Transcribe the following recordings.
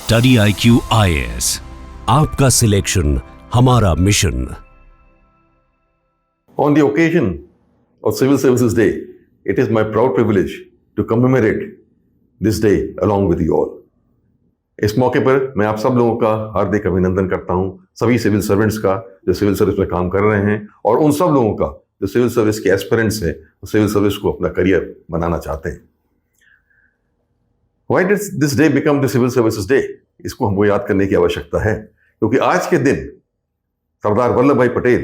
Study IQ IAS, आपका selection हमारा mission. On the occasion of Civil Services Day, it is my proud privilege to commemorate this day along with you all. इस मौके पर मैं आप सब लोगों का हार्दिक अभिनंदन करता हूं, सभी सिविल सर्वेंट्स का जो सिविल सर्विस में काम कर रहे हैं और उन सब लोगों का जो सिविल सर्विस के एस्पिरेंट्स हैं, सिविल सर्विस को अपना करियर बनाना चाहते हैं। Why did this day become the Civil Services Day? इसको हमको याद करने की आवश्यकता है क्योंकि आज के दिन सरदार वल्लभ भाई पटेल,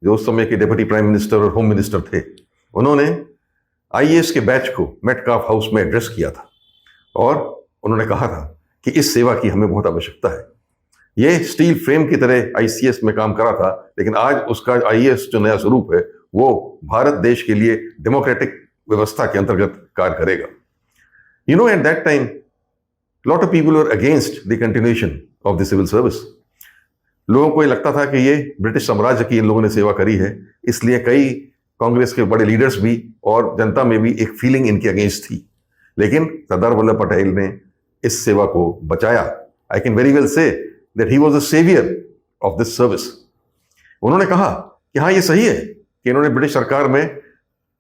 जो उस समय के डिप्टी प्राइम मिनिस्टर और होम मिनिस्टर थे, उन्होंने IAS के बैच को मेटकाफ हाउस में एड्रेस किया था और उन्होंने कहा था कि इस सेवा की हमें बहुत आवश्यकता है। ये स्टील फ्रेम की तरह ICS में काम करा था, लेकिन आज उसका IAS जो नया स्वरूप है वो भारत देश के लिए डेमोक्रेटिक व्यवस्था के अंतर्गत कार्य करेगा। You know, at that time, lot of people were against the continuation of the civil service. लोगों को ये लगता था कि ये ब्रिटिश साम्राज्य की इन लोगों ने सेवा करी है, इसलिए कई कांग्रेस के बड़े लीडर्स भी और जनता में भी एक फीलिंग इनके अगेंस्ट थी। लेकिन सरदार वल्लभ पटेल ने इस सेवा को बचाया। I can very well say that he was the saviour of this service. उन्होंने कहा कि हाँ, ये सही है कि इन्होंने ब्रिटिश सरकार में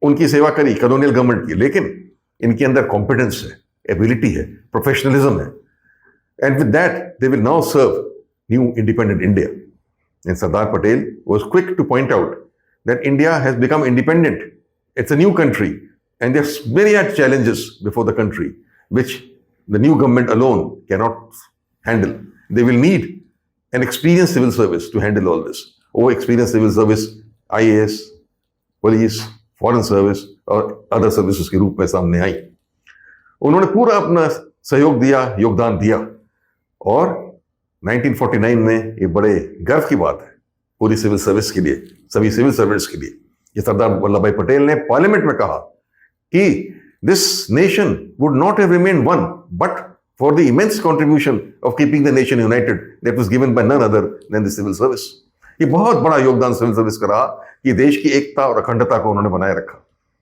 उनकी सेवा करी, कॉलोनियल गवर्नमेंट की, लेकिन इनके अंदर कॉम्पिटेंस है, एबिलिटी है, प्रोफेशनलिज्म है, and with that they will now serve new independent India. And Sardar Patel was quick to point out that India has become independent, it's a new country and there are myriad challenges before the country which the new government alone cannot handle. They will need an experienced civil service to handle all this. वो experienced civil service IAS, police, foreign service और other services के रूप में सामने आई। उन्होंने पूरा अपना सहयोग दिया, योगदान दिया और 1949 में ये बड़े गर्व की बात है पूरी सिविल सर्विस के लिए, सभी सिविल सर्वेंट्स के लिए, ये सरदार वल्लभ भाई पटेल ने पार्लियामेंट में कहा कि this nation would not have remained one but for the immense contribution of keeping the nation united that was given by none other than the civil service. ये बहुत बड़ा योगदान सिविल सर्विस का रहा कि देश की एकता और अखंडता को उन्होंने बनाए रखा।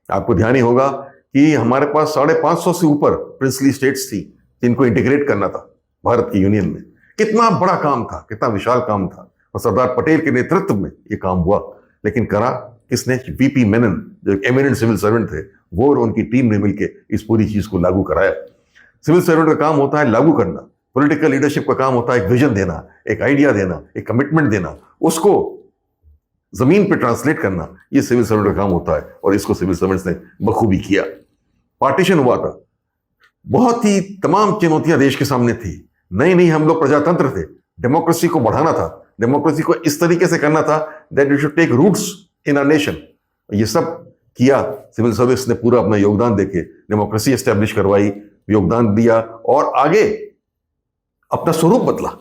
आपको ध्यान ही होगा कि हमारे पास 550 से ऊपर प्रिंसली स्टेट्स थी जिनको इंटीग्रेट करना था भारत की यूनियन में। कितना बड़ा काम था, कितना विशाल काम था, और सरदार पटेल के नेतृत्व में ये काम हुआ। लेकिन करा किसने? VP मेनन, जो एक एमिनेंट सिविल सर्वेंट थे, वो और उनकी टीम ने मिलकर इस पूरी चीज को लागू कराया। सिविल सर्वेंट का काम होता है लागू करना, पॉलिटिकल लीडरशिप का काम होता है एक विजन देना, एक आइडिया देना, एक कमिटमेंट देना, उसको जमीन पे ट्रांसलेट करना। ये सिविल सर्वेंट का काम होता है और इसको सिविल सर्वेंट्स ने बखूबी किया। पार्टीशन हुआ था, बहुत ही तमाम चुनौतियां देश के सामने थी। नई हम लोग प्रजातंत्र थे, डेमोक्रेसी को बढ़ाना था, डेमोक्रेसी को इस तरीके से करना था that it should take roots in our nation. ये सब किया सिविल सर्विस ने, पूरा अपना योगदान देके डेमोक्रेसी एस्टेब्लिश करवाई, योगदान दिया और आगे अपना स्वरूप बदला।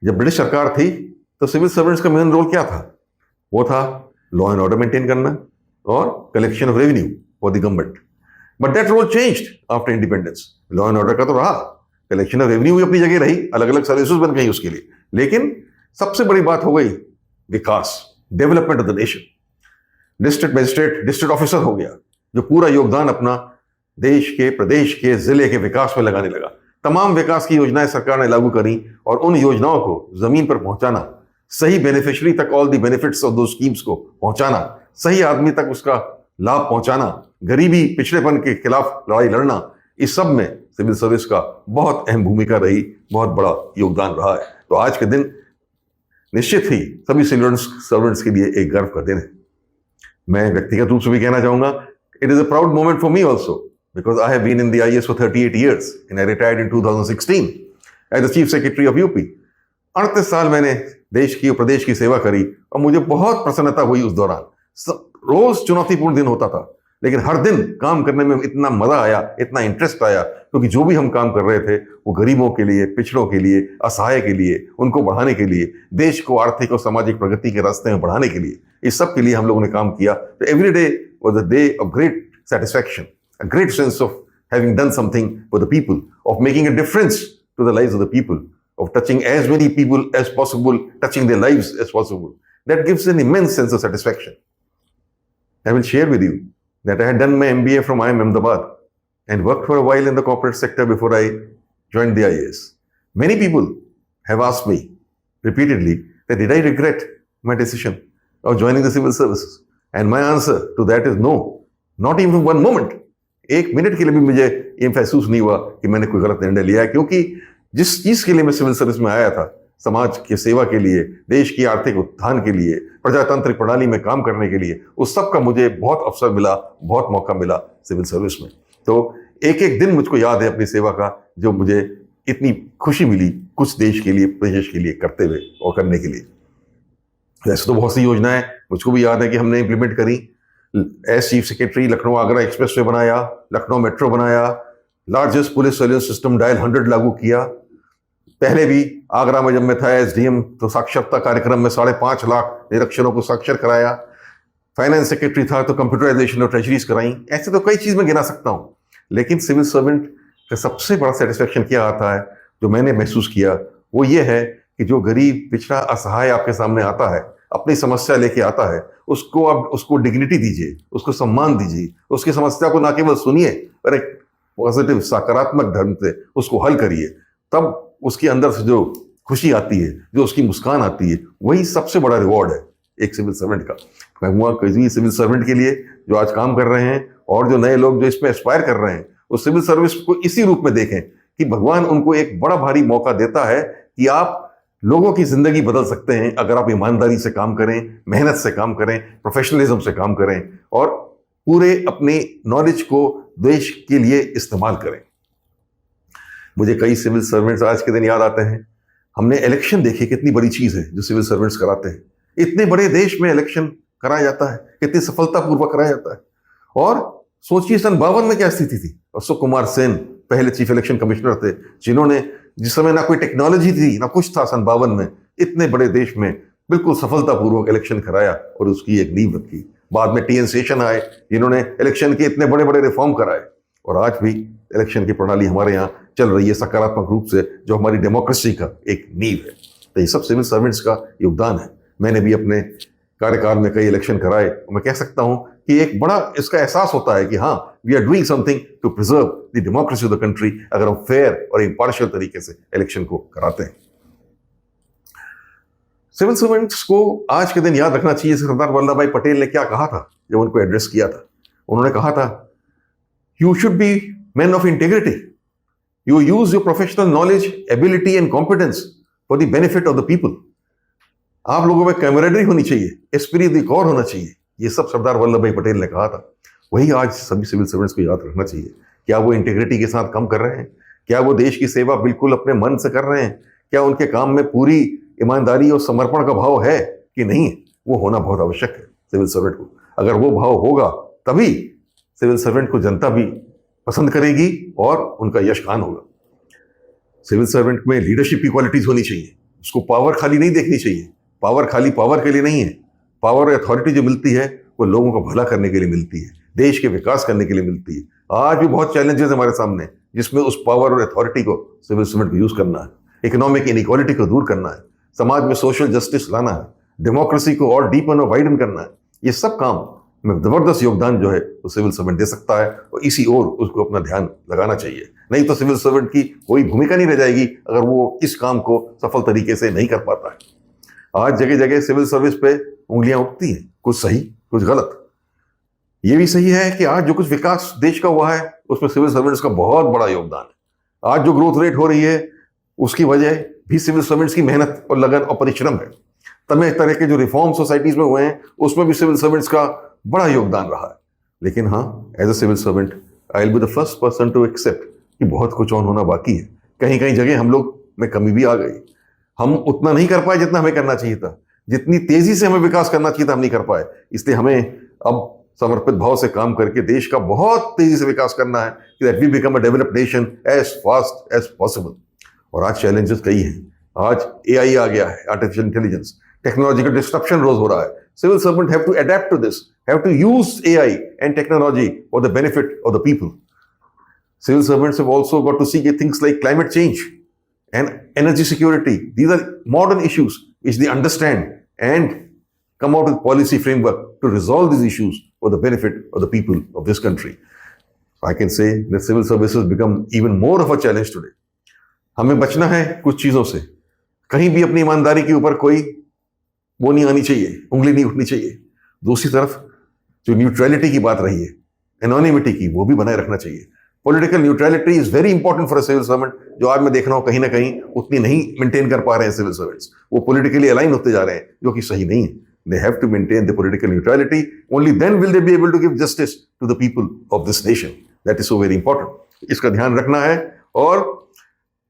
जब ब्रिटिश सरकार थी तो सिविल सर्वेंट्स का मेन रोल क्या था? वो था लॉ एंड ऑर्डर मेंटेन करना और collection of revenue for the government. But that role changed after independence. Law and order का तो रहा, कलेक्शन ऑफ रेवेन्यू भी अपनी जगह रही, अलग अलग सर्विसेज बन गई उसके लिए। लेकिन सबसे बड़ी बात हो गई विकास, development of the nation. District magistrate district officer हो गया, जो पूरा योगदान अपना देश के, प्रदेश के, जिले के विकास में लगाने लगा। तमाम विकास की योजनाएं सरकार ने लागू करी और उन योजनाओं को जमीन पर पहुंचाना, सही बेनिफिशियरी तक ऑल द बेनिफिट्स ऑफ दो स्कीम्स को पहुंचाना, सही आदमी तक उसका लाभ पहुंचाना, गरीबी पिछड़ेपन के खिलाफ लड़ाई लड़ना, इस सब में सिविल सर्विस का बहुत अहम भूमिका रही, बहुत बड़ा योगदान रहा है। तो आज के दिन निश्चित ही सभी सिविल सर्वेंट्स के लिए एक गर्व का दिन है। मैं व्यक्तिगत रूप से भी कहना चाहूंगा, it is a proud moment for me also because I have been in the IAS for 38 years and I retired in 2016 as the Chief Secretary of UP। 38 साल मैंने देश की और प्रदेश की सेवा करी और मुझे बहुत प्रसन्नता हुई उस दौरान। रोज चुनौतीपूर्ण दिन होता था, लेकिन हर दिन काम करने में इतना मजा आया, इतना इंटरेस्ट आया, क्योंकि जो भी हम काम कर रहे थे वो गरीबों के लिए, पिछड़ों के लिए, असहाय के लिए, उनको बढ़ाने के लिए, देश को आर्थिक और सामाजिक प्रगति के रास्ते में बढ़ाने के लिए, इस सब के लिए हम लोगों ने काम किया। तो every day was a day of great satisfaction, a great sense of having done something for the people, of making a difference to the lives of the people, of touching as many people as possible, touching their lives as possible. That gives an immense sense of satisfaction. I will share with you that I had done my MBA from IIM Ahmedabad and worked for a while in the corporate sector before I joined the IAS. Many people have asked me repeatedly that did I regret my decision of joining the civil services? And my answer to that is no, not even one moment. एक minute के लिए भी मुझे ये महसूस नहीं हुआ कि मैंने कोई गलत निर्णय लिया है, क्योंकि जिस चीज के लिए मैं सिविल सर्विस में आया था, समाज की सेवा के लिए, देश की आर्थिक उत्थान के लिए, प्रजातांत्रिक प्रणाली में काम करने के लिए, उस सब का मुझे बहुत अवसर मिला, बहुत मौका मिला सिविल सर्विस में। तो एक एक दिन मुझको याद है अपनी सेवा का, जो मुझे इतनी खुशी मिली कुछ देश के लिए, प्रदेश के लिए करते हुए और करने के लिए। वैसे तो बहुत सी योजनाएं मुझको भी याद है कि हमने इंप्लीमेंट करी। As chief secretary Lucknow Agra expressway बनाया, लखनऊ मेट्रो बनाया, largest police surveillance system dial 100 लागू किया। पहले भी आगरा में जब मैं था एसडीएम, तो साक्षरता कार्यक्रम में 5.5 लाख निरक्षरों को साक्षर कराया। फाइनेंस सेक्रेटरी था तो कंप्यूटराइजेशन और ट्रेजरीज कराई। ऐसे तो कई चीज में गिना सकता हूं, लेकिन सिविल सर्वेंट का सबसे बड़ा सेटिस्फेक्शन क्या आता है, जो मैंने महसूस किया, वो ये है कि जो गरीब, पिछड़ा, असहाय आपके सामने आता है, अपनी समस्या लेके आता है, उसको आप उसको डिग्निटी दीजिए, उसको सम्मान दीजिए, उसकी समस्या को ना केवल सुनिए पर एक पॉजिटिव सकारात्मक ढंग से उसको हल करिए। तब उसके अंदर से जो खुशी आती है, जो उसकी मुस्कान आती है, वही सबसे बड़ा रिवॉर्ड है एक सिविल सर्वेंट का। मैं कहूँगा किसी सिविल सर्वेंट के लिए जो आज काम कर रहे हैं और जो नए लोग जो इसमें एस्पायर कर रहे हैं, उस सिविल सर्विस को इसी रूप में देखें कि भगवान उनको एक बड़ा भारी मौका देता है कि आप लोगों की जिंदगी बदल सकते हैं अगर आप ईमानदारी से काम करें, मेहनत से काम करें, प्रोफेशनलिज्म से काम करें और पूरे अपने नॉलेज को देश के लिए इस्तेमाल करें। मुझे कई सिविल सर्वेंट्स आज के दिन याद आते हैं। हमने इलेक्शन देखी, कितनी बड़ी चीज है जो सिविल सर्वेंट्स कराते हैं। इतने बड़े देश में इलेक्शन कराया जाता है, कितनी सफलतापूर्वक कराया जाता है। और सोचिए सन 52 में क्या स्थिति थी। अशोक कुमार सेन पहले चीफ इलेक्शन कमिश्नर थे, जिन्होंने, जिस समय ना कोई टेक्नोलॉजी थी ना कुछ था, सन 52 में इतने बड़े देश में बिल्कुल सफलतापूर्वक इलेक्शन कराया और उसकी एक नींव रखी। बाद में टीएन शेषन आए, जिन्होंने इलेक्शन के इतने बड़े बड़े रिफॉर्म कराए और आज भी इलेक्शन की प्रणाली हमारे यहाँ चल रही है सकारात्मक रूप से, जो हमारी डेमोक्रेसी का एक नींव है। तो ये सब सिविल सर्वेंट्स का योगदान है। मैंने भी अपने कार्यकाल में कई इलेक्शन कराए और मैं कह सकता हूं कि एक बड़ा इसका एहसास होता है कि हाँ, we are doing something to preserve the democracy of the country, अगर हम फेयर और इम्पार्शियल तरीके से इलेक्शन को कराते हैं। सिविल सर्वेंट्स को आज के दिन याद रखना चाहिए सरदार वल्लभ भाई पटेल ने क्या कहा था जब उनको एड्रेस किया था। उन्होंने कहा था, you should be man of integrity, you use your professional knowledge, ability and competence for the benefit of the people. आप लोगों में कैमरेडरी होनी चाहिए, एस्पिरिट द कॉर होना चाहिए। ये सब सरदार वल्लभ भाई पटेल ने कहा था। वही आज सभी सिविल सर्वेंट्स को याद रखना चाहिए। क्या वो इंटीग्रिटी के साथ काम कर रहे हैं? क्या वो देश की सेवा बिल्कुल अपने मन से कर रहे हैं? क्या उनके काम में पूरी ईमानदारी और समर्पण का भाव है कि नहीं? वो होना बहुत आवश्यक है सिविल सर्वेंट को। अगर वो भाव होगा तभी सिविल सर्वेंट को जनता भी पसंद करेगी और उनका यशगान होगा। सिविल सर्वेंट में लीडरशिप की क्वालिटीज होनी चाहिए। उसको पावर खाली नहीं देखनी चाहिए। पावर खाली पावर के लिए नहीं है। पावर और अथॉरिटी जो मिलती है वो लोगों का भला करने के लिए मिलती है, देश के विकास करने के लिए मिलती है। आज भी बहुत चैलेंजेस हमारे सामने, जिसमें उस पावर और अथॉरिटी को सिविल सर्वेंट को यूज करना है। इकोनॉमिक इनइक्वालिटी को दूर करना है, समाज में सोशल जस्टिस लाना है, डेमोक्रेसी को और डीपन और वाइडन करना है। ये सब काम में जबरदस्त योगदान जो है वो सिविल सर्वेंट दे सकता है और इसी ओर उसको अपना ध्यान लगाना चाहिए। नहीं तो सिविल सर्वेंट की कोई भूमिका नहीं रह जाएगी अगर वो इस काम को सफल तरीके से नहीं कर पाता है। आज जगह जगह सिविल सर्विस पे उंगलियां उठती हैं, कुछ सही कुछ गलत। ये भी सही है कि आज जो कुछ विकास देश का हुआ है उसमें सिविल सर्वेंट्स का बहुत बड़ा योगदान है। आज जो ग्रोथ रेट हो रही है उसकी वजह भी सिविल सर्वेंट्स की मेहनत और लगन और परिश्रम है। तमाम तरह के जो रिफॉर्म सोसाइटीज में हुए हैं उसमें भी सिविल सर्वेंट्स का बड़ा योगदान रहा है। लेकिन हाँ, as a civil servant I will be the first person to accept कि बहुत कुछ ऑन होना बाकी है। कहीं कहीं जगह हम लोग में कमी भी आ गई। हम उतना नहीं कर पाए जितना हमें करना चाहिए था, जितनी तेजी से हमें विकास करना चाहिए था हम नहीं कर पाए। इसलिए हमें अब समर्पित भाव से काम करके देश का बहुत तेजी से विकास करना है कि that we become a developed nation as fast as possible. और आज चैलेंजेस कई हैं। आज एआई आ गया है, आर्टिफिशियल इंटेलिजेंस, टेक्नोलॉजिकल डिस्ट्रप्शन रोज हो रहा है। Civil servant have to adapt to this, have to use AI and technology for the benefit of the people. Civil servants have also got to see things like climate change and energy security. These are modern issues which they understand and come out with policy framework to resolve these issues for the benefit of the people of this country. I can say that civil services become even more of a challenge today. हमें बचना है कुछ चीजों से। कहीं भी अपनी ईमानदारी के ऊपर कोई वो नहीं आनी चाहिए, उंगली नहीं उठनी चाहिए। दूसरी तरफ जो न्यूट्रलिटी की बात रही है, एनोनिमिटी की, वो भी बनाए रखना चाहिए। Political neutrality is very important for a civil servant, जो आज मैं देख रहा हूं कहीं ना कहीं उतनी नहीं मेंटेन कर पा रहे हैं सिविल सर्वेंट्स। वो पॉलिटिकली अलाइन होते जा रहे हैं, जो कि सही नहीं है। They have to maintain the political neutrality. Only then will they be able to give justice to the people of this nation. That is so very important. इसका ध्यान रखना है और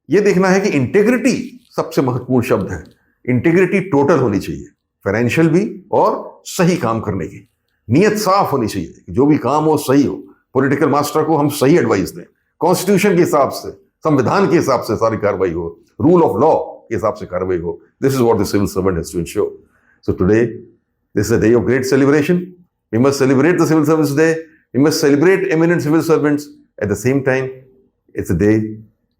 यह देखना है कि इंटेग्रिटी सबसे महत्वपूर्ण शब्द है। इंटेग्रिटी टोटल होनी चाहिए, फाइनेंशियल भी और सही काम करने की नीयत साफ होनी चाहिए कि जो भी काम हो सही हो। पॉलिटिकल मास्टर को हम सही एडवाइस दें, कॉन्स्टिट्यूशन के हिसाब से, संविधान के हिसाब से सारी कार्रवाई हो, रूल ऑफ लॉ के हिसाब से कार्रवाई हो। This is what the civil servant has to ensure. So today, this is a day of great celebration. We must celebrate the Civil Service Day. We must celebrate eminent civil servants. At the same time, it's a day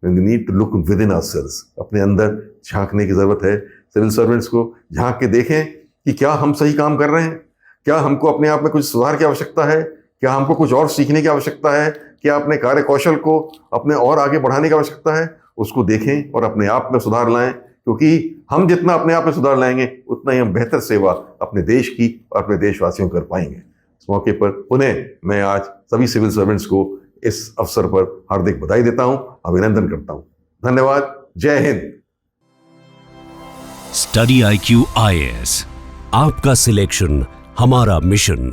when we need to look within ourselves. अपने अंदर झांकने की जरूरत है। Civil servants को झांक के देखें कि क्या हम सही काम कर रहे हैं, क्या हमको अपने आप में कुछ सुधार की आवश्यकता है, क्या हमको कुछ और सीखने की आवश्यकता है, क्या अपने कार्य कौशल को अपने और आगे बढ़ाने की आवश्यकता है। उसको देखें और अपने आप में सुधार लाएं, क्योंकि हम जितना अपने आप में सुधार लाएंगे उतना ही हम बेहतर सेवा अपने देश की और अपने देशवासियों को कर पाएंगे। इस मौके पर पुनः मैं आज सभी सिविल सर्वेंट्स को इस अवसर पर हार्दिक बधाई देता हूं, अभिनंदन करता हूं। धन्यवाद। जय हिंद। स्टडी IQ IAS, आपका सिलेक्शन हमारा मिशन।